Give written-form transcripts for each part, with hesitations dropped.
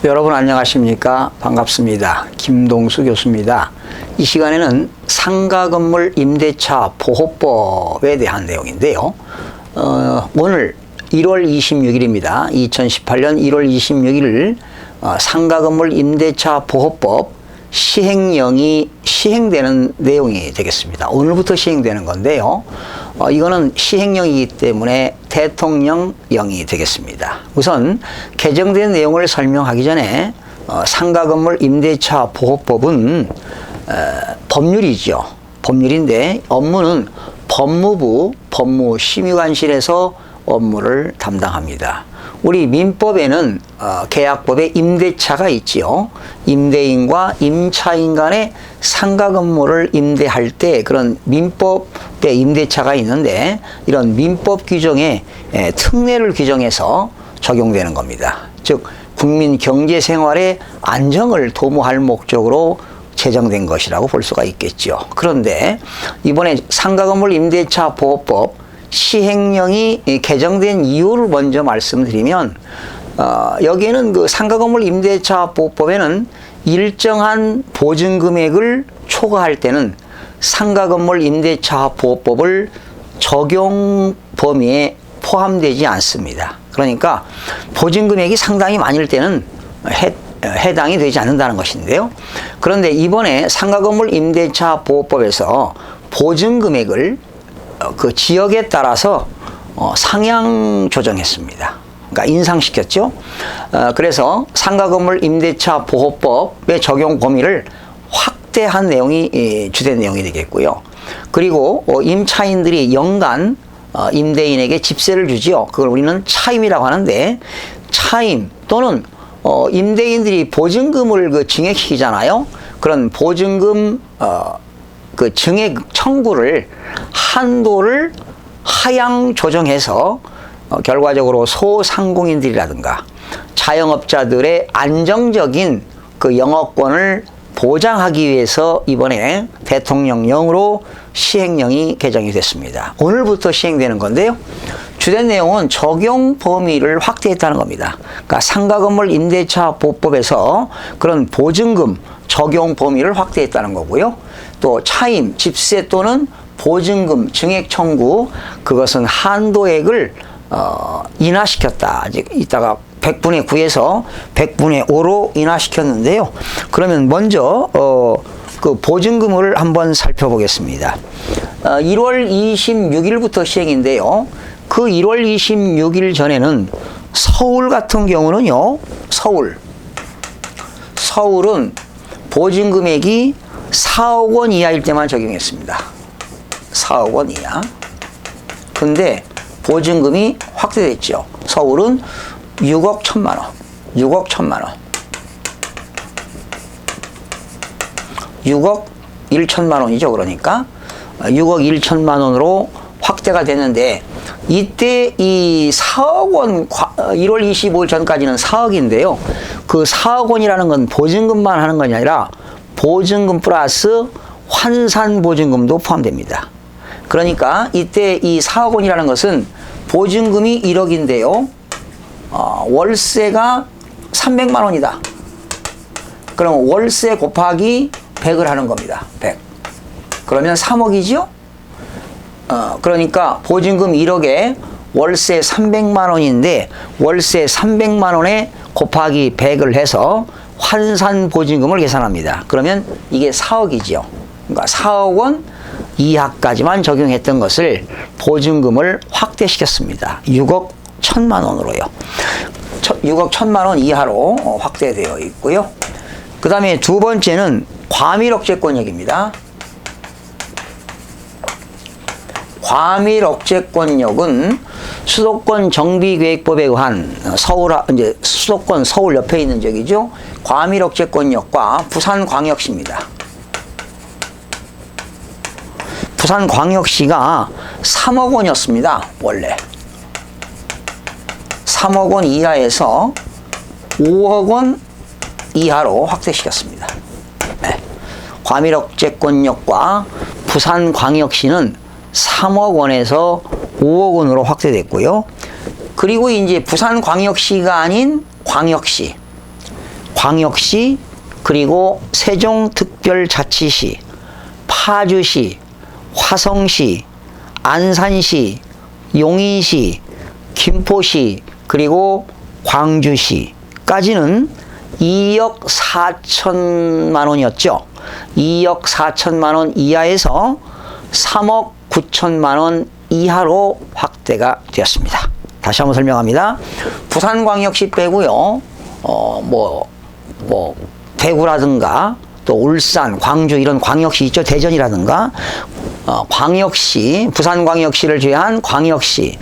여러분 안녕하십니까? 반갑습니다. 김동수 교수입니다. 이 시간에는 상가건물 임대차 보호법에 대한 내용인데요. 오늘 1월 26일입니다. 2018년 1월 26일 상가건물 임대차 보호법 시행령이 시행되는 내용이 되겠습니다. 오늘부터 시행되는 건데요. 이거는 시행령이기 때문에 대통령령이 되겠습니다. 우선 개정된 내용을 설명하기 전에 상가건물 임대차 보호법은 법률이죠. 법률인데 업무는 법무부 법무심의관실에서 업무를 담당합니다. 우리 민법에는 계약법에 임대차가 있지요. 임대인과 임차인 간의 상가 건물을 임대할 때 그런 민법에 임대차가 있는데 이런 민법 규정에 특례를 규정해서 적용되는 겁니다. 즉 국민 경제 생활의 안정을 도모할 목적으로 제정된 것이라고 볼 수가 있겠죠. 그런데 이번에 상가 건물 임대차 보호법 시행령이 개정된 이유를 먼저 말씀드리면 여기에는 그 상가건물 임대차 보호법에는 일정한 보증금액을 초과할 때는 상가건물 임대차 보호법을 적용 범위에 포함되지 않습니다. 그러니까 보증금액이 상당히 많을 때는 해당이 되지 않는다는 것인데요. 그런데 이번에 상가건물 임대차 보호법에서 보증금액을 그 지역에 따라서 상향 조정했습니다. 그러니까 인상시켰죠. 그래서 상가건물 임대차 보호법의 적용 범위를 확대한 내용이 주된 내용이 되겠고요. 그리고 임차인들이 연간 임대인에게 집세를 주지요. 그걸 우리는 차임이라고 하는데 차임 또는 임대인들이 보증금을 그 증액시키잖아요. 그런 보증금 그 증액 청구를 한도를 하향 조정해서 결과적으로 소상공인들이라든가 자영업자들의 안정적인 그 영업권을 보장하기 위해서 이번에 대통령령으로 시행령이 개정이 됐습니다. 오늘부터 시행되는 건데요. 주된 내용은 적용 범위를 확대했다는 겁니다. 그러니까 상가건물 임대차 보호법에서 그런 보증금 적용 범위를 확대했다는 거고요. 또 차임, 집세 또는 보증금 증액 청구 그것은 한도액을 인하시켰다. 이따가 100분의 9에서 100분의 5로 인하시켰는데요. 그러면 먼저 그 보증금을 한번 살펴보겠습니다. 1월 26일부터 시행인데요. 그 1월 26일 전에는 서울 같은 경우는요. 서울은 보증금액이 4억 원 이하일 때만 적용했습니다. 4억 원 이하. 근데 보증금이 확대됐죠. 서울은 6억 1천만 원. 6억 1천만 원. 6억 1천만 원이죠. 그러니까 6억 1천만 원으로 확대가 됐는데 이때 이 4억 원 1월 25일 전까지는 4억인데요. 그 4억 원이라는 건 보증금만 하는 것이 아니라 보증금 플러스 환산 보증금도 포함됩니다. 그러니까 이때 이 4억 원이라는 것은 보증금이 1억인데요. 월세가 300만 원이다. 그럼 월세 곱하기 100을 하는 겁니다. 100. 그러면 3억이죠? 그러니까 보증금 1억에 월세 300만 원인데 월세 300만 원에 곱하기 100을 해서 환산 보증금을 계산합니다. 그러면 이게 4억이죠. 그러니까 4억 원 이하까지만 적용했던 것을 보증금을 확대시켰습니다. 6억 1천만 원으로요. 6억 1천만 원 이하로 확대되어 있고요. 그 다음에 두 번째는 과밀억제권역입니다. 과밀억제권역은 수도권 정비계획법에 의한 이제 수도권 서울 옆에 있는 지역이죠. 과밀억제권역과 부산광역시입니다. 부산광역시가 3억 원이었습니다. 원래 3억 원 이하에서 5억 원 이하로 확대시켰습니다. 네. 과밀억제권역과 부산광역시는 3억 원에서 5억 원으로 확대됐고요. 그리고 이제 부산광역시가 아닌 광역시, 광역시, 그리고 세종특별자치시, 파주시, 화성시, 안산시, 용인시, 김포시, 그리고 광주시까지는 2억 4천만 원이었죠. 2억 4천만 원 이하에서 3억 9천만 원 이하로 확대가 되었습니다. 다시 한번 설명합니다. 부산광역시 빼고요. 대구라든가 또 울산, 광주 이런 광역시 있죠. 대전이라든가 광역시, 부산광역시를 제외한 광역시,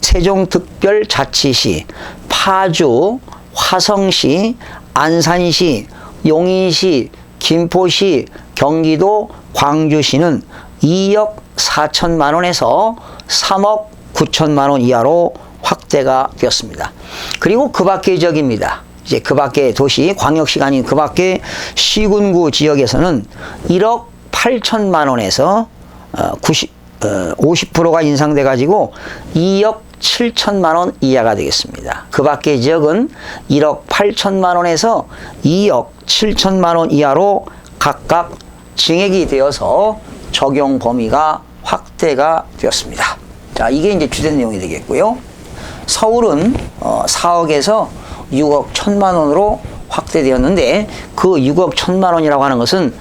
세종특별자치시, 파주, 화성시, 안산시, 용인시, 김포시, 경기도, 광주시는 2억 4천만 원에서 3억 9천만 원 이하로 확대가 되었습니다. 그리고 그 밖의 지역입니다. 이제 그 밖의 도시, 광역시가 아닌 그 밖의 시군구 지역에서는 1억 8천만 원에서 50%가 인상돼 가지고 2억 7천만 원 이하가 되겠습니다. 그 밖의 지역은 1억 8천만 원에서 2억 7천만 원 이하로 각각 증액이 되어서 적용 범위가 확대가 되었습니다. 자, 이게 이제 주된 내용이 되겠고요. 서울은 4억에서 6억 1천만 원으로 확대되었는데 그 6억 1천만 원이라고 하는 것은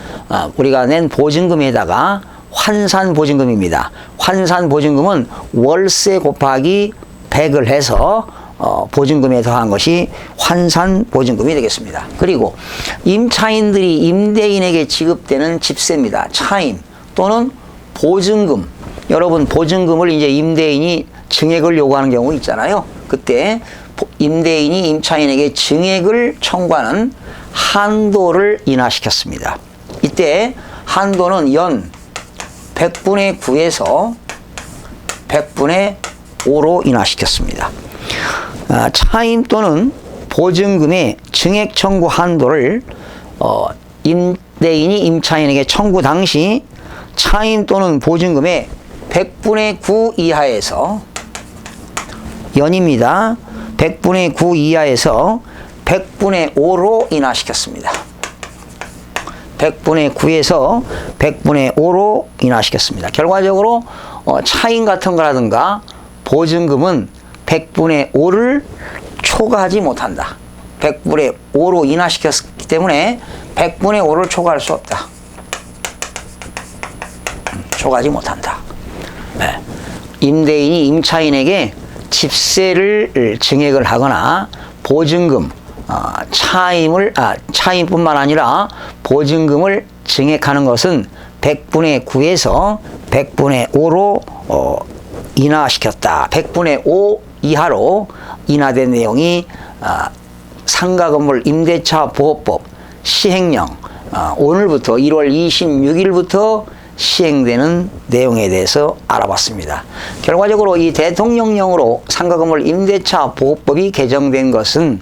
우리가 낸 보증금에다가 환산보증금입니다. 환산보증금은 월세 곱하기 100을 해서 보증금에 더한 것이 환산보증금이 되겠습니다. 그리고 임차인들이 임대인에게 지급되는 집세입니다. 차임 또는 보증금. 여러분 보증금을 이제 임대인이 증액을 요구하는 경우 있잖아요. 그때 임대인이 임차인에게 증액을 청구하는 한도를 인하시켰습니다. 이때 한도는 연 100분의 9에서 100분의 5로 인하시켰습니다. 차임 또는 보증금의 증액 청구 한도를 임대인이 임차인에게 청구 당시 차임 또는 보증금의 100분의 9 이하에서 연입니다. 100분의 9 이하에서 100분의 5로 인하시켰습니다. 100분의 9에서 100분의 5로 인하시켰습니다. 결과적으로 차임 같은 거라든가 보증금은 100분의 5를 초과하지 못한다. 100분의 5로 인하시켰기 때문에 100분의 5를 초과할 수 없다. 초과하지 못한다. 네. 임대인이 임차인에게 집세를 증액을 하거나 보증금, 차임뿐만 아니라 보증금을 증액하는 것은 100분의 9에서 100분의 5로 인하시켰다. 100분의 5 이하로 인하된 내용이 상가건물 임대차 보호법 시행령 오늘부터 1월 26일부터 시행되는 내용에 대해서 알아봤습니다. 결과적으로 이 대통령령으로 상가건물 임대차 보호법이 개정된 것은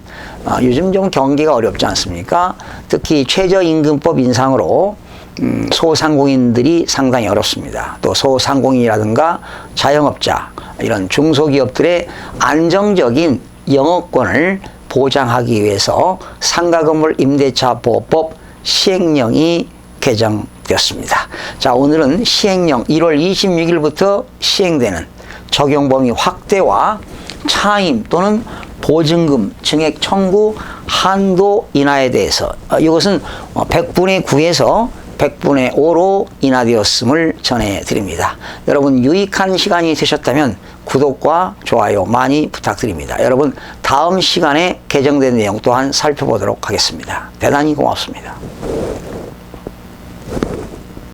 요즘 좀 경기가 어렵지 않습니까? 특히 최저임금법 인상으로 소상공인들이 상당히 어렵습니다. 또 소상공인이라든가 자영업자 이런 중소기업들의 안정적인 영업권을 보장하기 위해서 상가건물 임대차 보호법 시행령이 개정되었습니다. 자, 오늘은 시행령 1월 26일부터 시행되는 적용범위 확대와 차임 또는 보증금 증액 청구 한도 인하에 대해서 이것은 100분의 9에서 100분의 5로 인하되었음을 전해드립니다. 여러분 유익한 시간이 되셨다면 구독과 좋아요 많이 부탁드립니다. 여러분 다음 시간에 개정된 내용 또한 살펴보도록 하겠습니다. 대단히 고맙습니다.